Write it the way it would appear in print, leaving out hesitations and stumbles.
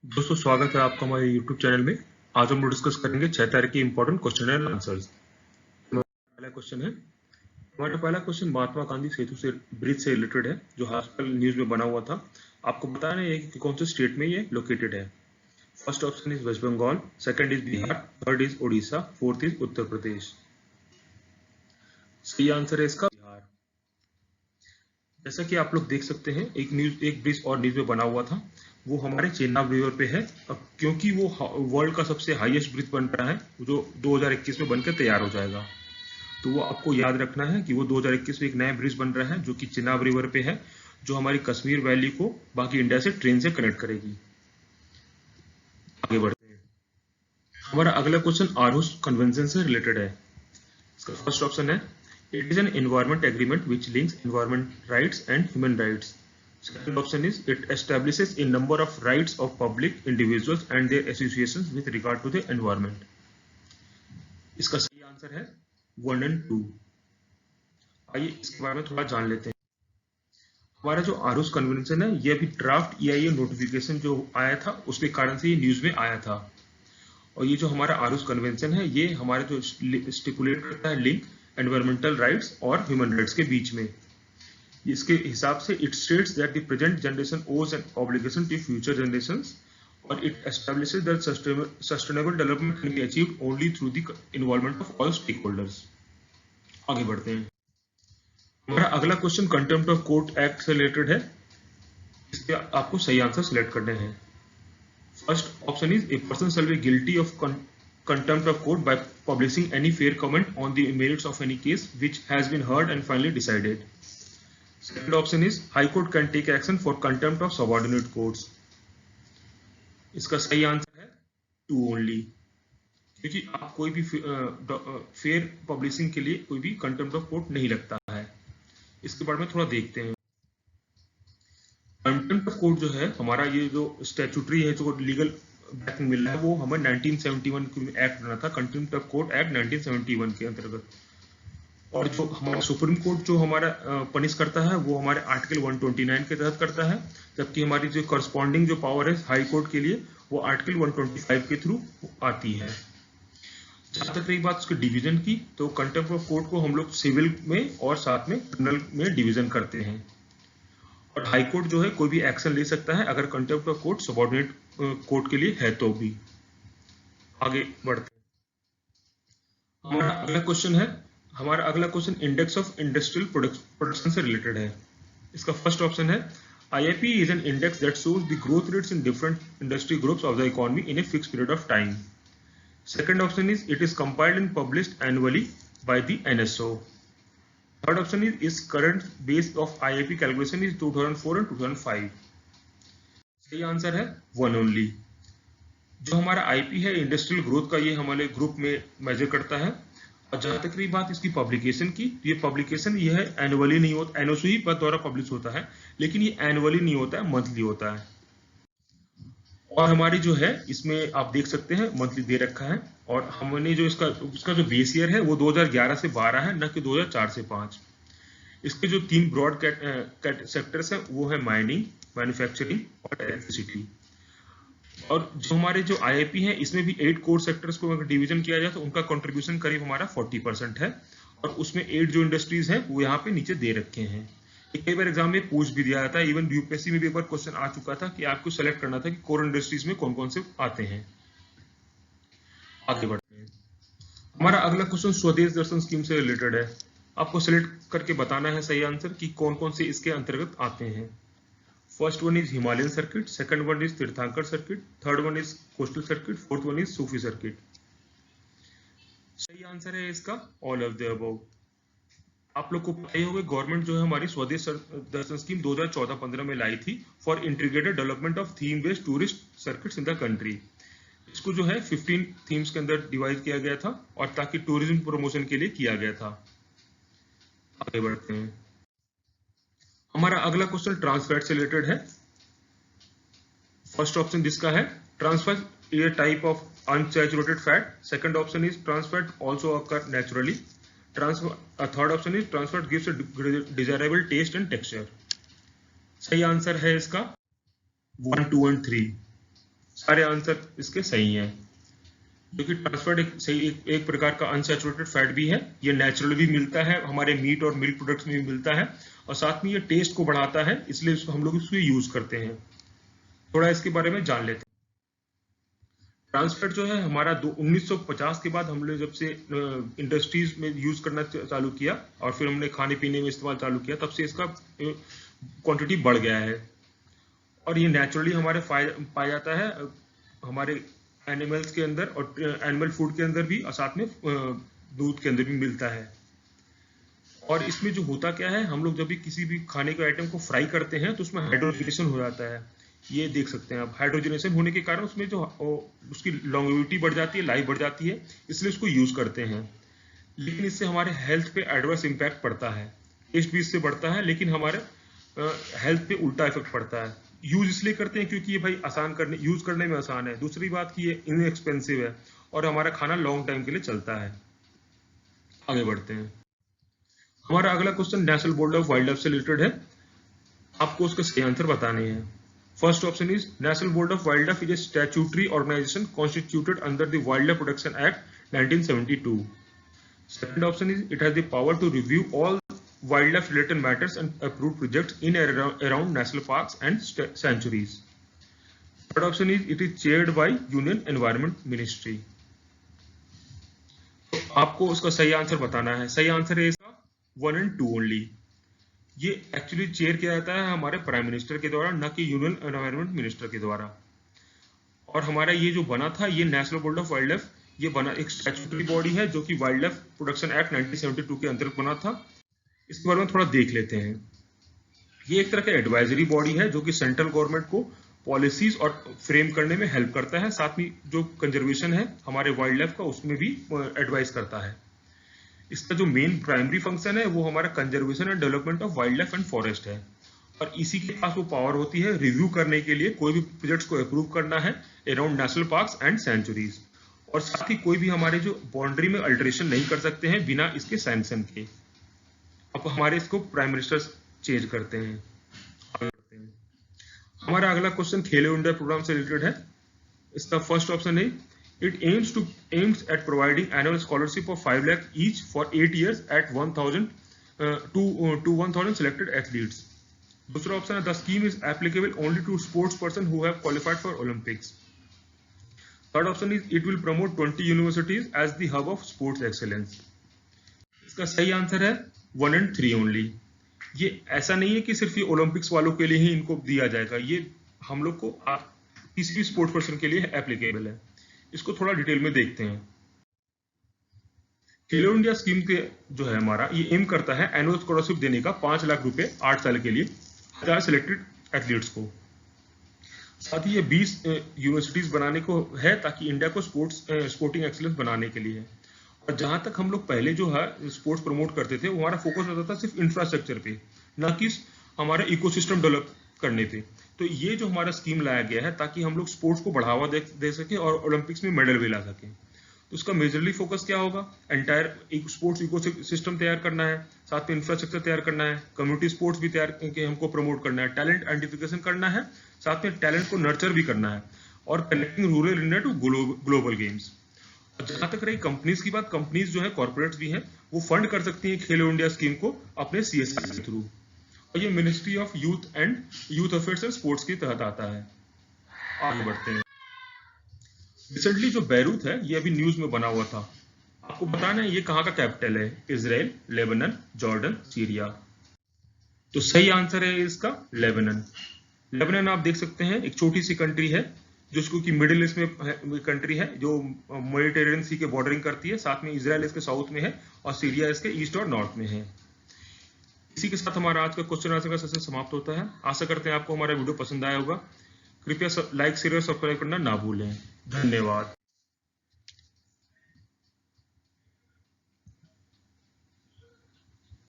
दोस्तों स्वागत है आपका हमारे YouTube चैनल में। आज हम लोग डिस्कस करेंगे 6 तारीख के इंपॉर्टेंट क्वेश्चन एंड आंसर्स। पहला क्वेश्चन है, हमारा पहला क्वेश्चन महात्मा गांधी सेतु से ब्रिज से रिलेटेड है, जो आजकल न्यूज में बना हुआ था। आपको बताना है कि कौन से स्टेट में ये लोकेटेड है। First option is West Bengal, second is Bihar, third is Orissa, fourth is Uttar Pradesh. सही आंसर है इसका बिहार। जैसा कि आप लोग देख सकते हैं, एक ब्रिज और न्यूज में बना हुआ था, वो हमारे चेनाब रिवर पे है। अब क्योंकि वो वर्ल्ड का सबसे हाईएस्ट ब्रिज बन रहा है, जो 2021 में बनकर तैयार हो जाएगा, तो वो आपको याद रखना है कि वो 2021 में एक नया ब्रिज बन रहा है जो कि चेनाब रिवर पे है, जो हमारी कश्मीर वैली को बाकी इंडिया से ट्रेन से कनेक्ट करेगी। आगे बढ़ते हैं। हमारा अगला क्वेश्चन आरहुस कन्वेंशन से रिलेटेड है। इसका फर्स्ट ऑप्शन है, it is an environment agreement which links environment rights and human rights. Second option is, it establishes a number of rights of public individuals and their associations with regard to the environment. इसका सही answer है 1 और 2। आइए इसके बारे में थोड़ा जान लेते हैं। हमारा जो आरहुस कन्वेंशन है, ये अभी ड्राफ्ट EIA नोटिफिकेशन जो आया था, उसके कारण से ये न्यूज में आया था। और ये जो हमारा आरहुस कन्वेंशन है, ये हमारे जो स्टिपुलेट करता है लिंक एनवायरमेंटल राइट्स और ह्यूमन राइट्स के बीच में। इसके हिसाब से it states that the present generation owes an obligation to future generations, और it establishes that sustainable development can be achieved only through the involvement of all stakeholders. आगे बढ़ते हैं। हमारा अगला question contempt of court act से related है। इसके आपको सही आंसर सिलेक्ट करने हैं। First option is, a person shall be guilty of contempt of court by publishing any fair comment on the merits of any case which has been heard and finally decided. Second option is, High Court can take action for contempt of subordinate courts. इसका सही answer है 2 only, क्योंकि आप कोई भी fair publishing के लिए कोई भी कंटेम्प्ट ऑफ कोर्ट नहीं लगता है। इसके बारे में थोड़ा देखते हैं। कंटेम्प्ट ऑफ कोर्ट जो है हमारा, ये जो स्टैट्यूटरी है, जो लीगल बैकिंग मिल रहा है, वो हमें 1971 में एक्ट बना था, कंटेम्प्ट ऑफ कोर्ट एक्ट 1971 के अंतर्गत। और जो हमारा सुप्रीम कोर्ट जो हमारा पनिश करता है, वो हमारे आर्टिकल 129 के तहत करता है, जबकि हमारी जो करस्पॉन्डिंग जो पावर है हाई कोर्ट के लिए, वो आर्टिकल 125 के थ्रू आती है। जहां तक रही बात उसके डिवीजन की, तो कंटेम्प्ट ऑफ कोर्ट को हम लोग सिविल में और साथ में क्रिमिनल में डिवीजन करते हैं। और हाई कोर्ट जो है कोई भी एक्शन ले सकता है अगर contempt of court subordinate court के लिए है तो भी। आगे बढ़ते हैं। हमारा अगला question index of industrial production से रिलेटेड है। इसका फर्स्ट ऑप्शन है, IIP is an index that shows the growth rates in different industry groups of the economy in a fixed period of time. Second option is, it is compiled and published annually by the NSO. Third option is current base of IIP calculation is 2004 and 2005. सही answer है 1 only. जो हमारा IP है industrial growth का, ये हमारे group में major करता है। और जहां तक रही बात इसकी पब्लिकेशन की, ये पब्लिकेशन ये है एनुअली नहीं होता, NOC ही द्वारा पब्लिश होता है, लेकिन ये एनुअली नहीं होता है, मंथली होता है। और हमारी जो है इसमें आप देख सकते हैं मंथली दे रखा है। और हमने जो इसका जो बेस ईयर है वो 2011 से 12 है, न कि 2004 से 5। इसके जो 3 ब्रॉड सेक्टर्स हैं, वो है माइनिंग, मैन्युफैक्चरिंग और इलेक्ट्रिसिटी। और जो हमारे जो IIP है, इसमें भी 8 कोर सेक्टर्स को अगर डिवीजन किया जाए तो उनका कंट्रीब्यूशन करीब हमारा 40% है। और उसमें 8 जो इंडस्ट्रीज हैं वो यहाँ पे नीचे दे रखे हैं। कई बार एग्जाम में पूछ भी दिया जाता है, इवन UPSC में भी एक बार क्वेश्चन आ चुका था कि आपको सेलेक्ट करना था कि कोर इंडस्ट्रीज में कौन कौन से आते हैं। आगे बढ़ते हैं। हमारा अगला क्वेश्चन स्वदेश दर्शन स्कीम से रिलेटेड है। आपको सिलेक्ट करके बताना है सही आंसर कि कौन कौन से इसके अंतर्गत आते हैं। First one is Himalayan circuit, second one is Tirthankar circuit, third one is coastal circuit, fourth one is Sufi circuit. सही आंसर है इसका ऑल ऑफ द अबव। आप लोग को पता ही होगा, गवर्नमेंट जो है हमारी स्वदेश दर्शन स्कीम 2014-15 में लाई थी for integrated development of theme based tourist circuits in the country. इसको जो है 15 थीम्स के अंदर डिवाइड किया गया था, और ताकि टूरिज्म प्रमोशन के लिए किया गया था। आगे बढ़ते हैं। हमारा अगला क्वेश्चन ट्रांसफैट से रिलेटेड है। फर्स्ट ऑप्शन जिसका है, trans fat a type of unsaturated fat. Second option is, trans fat also occur naturally. Third option is, trans fat gives a desirable taste and texture. सही आंसर है इसका 1, 2 और 3। सारे आंसर इसके सही हैं, क्योंकि ट्रांसफर्ड एक प्रकार का अनसैचुरेटेड फैट भी है, ये नेचुरल भी मिलता है, हमारे मीट और मिल्क प्रोडक्ट्स में भी मिलता है, और साथ में ये टेस्ट को बढ़ाता है, इसलिए इसको हम लोग इसको यूज करते हैं। थोड़ा इसके बारे में जान लेते हैं। ट्रांसफैट जो है हमारा 1950 के बाद हम लोग जब से इंडस्ट्रीज में यूज करना चालू किया और फिर हमने खाने पीने में इस्तेमाल चालू किया, तब से इसका क्वांटिटी बढ़ गया है, और ये नेचुरली हमारे पाया जाता है हमारे एनिमल्स के अंदर और एनिमल फूड के अंदर भी, और साथ में दूध के अंदर भी मिलता है। और इसमें जो होता क्या है, हम लोग जब भी किसी भी खाने के आइटम को फ्राई करते हैं तो उसमें हाइड्रोजनेशन हो जाता है, ये देख सकते हैं आप। हाइड्रोजनेशन होने के कारण उसमें जो उसकी लॉन्गेविटी बढ़ जाती है, लाइफ बढ़ जाती है, इसलिए उसको यूज करते हैं। लेकिन इससे हमारे हेल्थ पे एडवर्स इम्पैक्ट पड़ता है, टेस्ट भी इससे बढ़ता है, लेकिन हमारे हेल्थ पे उल्टा इफेक्ट पड़ता है। यूज इसलिए करते हैं क्योंकि ये भाई यूज करने में आसान है, दूसरी बात की ये इनएक्सपेंसिव है, और हमारा खाना लॉन्ग टाइम के लिए चलता है। आगे बढ़ते हैं। हमारा अगला question national board of wildlife से रिलेटेड है, आपको उसके सही आंसर बताने हैं। First option is national board of wildlife is a statutory organisation constituted under the wildlife protection act 1972. Second option is it has the power to review all wildlife related matters and approve projects in and around national parks and sanctuaries. Third option is it is chaired by Union Environment Ministry. तो आपको उसका सही answer बताना है। सही answer है इसका 1 and 2 only. ये एक्चुअली चेयर किया जाता है हमारे प्राइम मिनिस्टर के द्वारा, न कि यूनियन एनवायरमेंट मिनिस्टर के द्वारा। और हमारा ये जो बना था, ये national board of wild life, ये बना एक स्टैट्यूटरी बॉडी है जो कि वाइल्ड लाइफ प्रोटेक्शन एक्ट 1972 के अंतर्गत बना था। इसके बारे में थोड़ा देख लेते हैं। ये एक तरह का एडवाइजरी बॉडी है जो कि सेंट्रल गवर्नमेंट को पॉलिसीज और फ्रेम करने में हेल्प करता है, साथ में जो कंजर्वेशन है हमारे वाइल्ड लाइफ का उसमें भी एडवाइस करता है। इसका जो मेन प्राइमरी फंक्शन है वो हमारा conservation and development of wild life and forest है, और इसी के पास वो पावर होती है रिव्यू करने के लिए, कोई भी प्रोजेक्ट्स को अप्रूव करना है around national parks and sanctuaries, और साथ ही कोई भी हमारे जो बाउंड्री में अल्टरेशन नहीं कर सकते हैं बिना इसके सैंक्शन के। अब हमारे इसको प्राइम मिनिस्टर चेंज करते हैं। हमारा अगला क्वेश्चन खेलो इंडिया प्रोग्राम से रिलेटेड है। इसका फर्स्ट ऑप्शन है it aims at providing annual scholarship of 5 lakh each for 8 years at 1000 to 1000 selected athletes. दूसरा ऑप्शन है the scheme is applicable only to sports person who have qualified for Olympics. Third option is it will promote 20 universities as the hub of sports excellence. इसका सही answer है 1 and 3 only. ये ऐसा नहीं है कि सिर्फ ये ओलंपिक्स वालों के लिए ही इनको दिया जाएगा, ये हम लोग को किसी भी स्पोर्ट्स पर्सन के लिए एप्लीकेबल है। इसको थोड़ा डिटेल में देखते हैं। खेलो इंडिया स्कीम के जो है हमारा, ये एम करता है एनुअल स्कॉलरशिप देने का 5 लाख रुपए 8 साल के लिए 1000 सिलेक्टेड एथलीट्स को। साथ ही ये 20 यूनिवर्सिटीज बनाने को है ताकि इंडिया को स्पोर्टिंग एक्सीलेंस बनाने के लिए है। और जहां तक हम लोग पहले जो है स्पोर्ट्स प्रमोट करते थे, वो हमारा फोकस रहता था सिर्फ इंफ्रास्ट्रक्चर पे, ना कि हमारा इकोसिस्टम डेवलप करने पे। तो ये जो हमारा स्कीम लाया गया है ताकि हम लोग स्पोर्ट्स को बढ़ावा दे सके और ओलंपिक्स में मेडल भी ला सके। तो उसका मेजरली फोकस क्या होगा, एंटायर एक स्पोर्ट्स इकोसिस्टम तैयार करना है, साथ में इंफ्रास्ट्रक्चर तैयार करना है, कम्युनिटी स्पोर्ट्स भी तैयार करके हमको प्रमोट करना है, टैलेंट आइडेंटिफिकेशन करना है, साथ में टैलेंट को नर्चर भी करना है, और connecting rural India to global games. और जहां तक रही कंपनीज की बात, कंपनीज जो है कॉर्पोरेट्स भी हैं, वो फंड कर सकती हैं खेलो इंडिया स्कीम को अपने CSR के थ्रू, और ये ministry of youth affairs and sports के तहत आता है। आगे बढ़ते हैं। रिसेंटली जो बैरूत है, ये अभी न्यूज में बना हुआ था, आपको बताना है ये कहाँ का कैपिटल है, इजराइल, लेबनान, जॉर्डन, सीरिया। तो सही आंसर है इसका लेबनान। लेबनान आप देख सकते हैं एक छोटी सी कंट्री है जिसको कि मिडिल ईस्ट में कंट्री है, जो मेडिटेरियन सी के बॉर्डरिंग करती है, साथ में इजराइल इसके साउथ में है और सीरिया इसके ईस्ट और नॉर्थ में है। इसी के साथ हमारा आज का क्वेश्चन आंसर का सेशन समाप्त होता है। आशा करते हैं आपको हमारा वीडियो पसंद आया होगा। कृपया लाइक शेयर और सब्सक्राइब करना ना भूलें। धन्यवाद।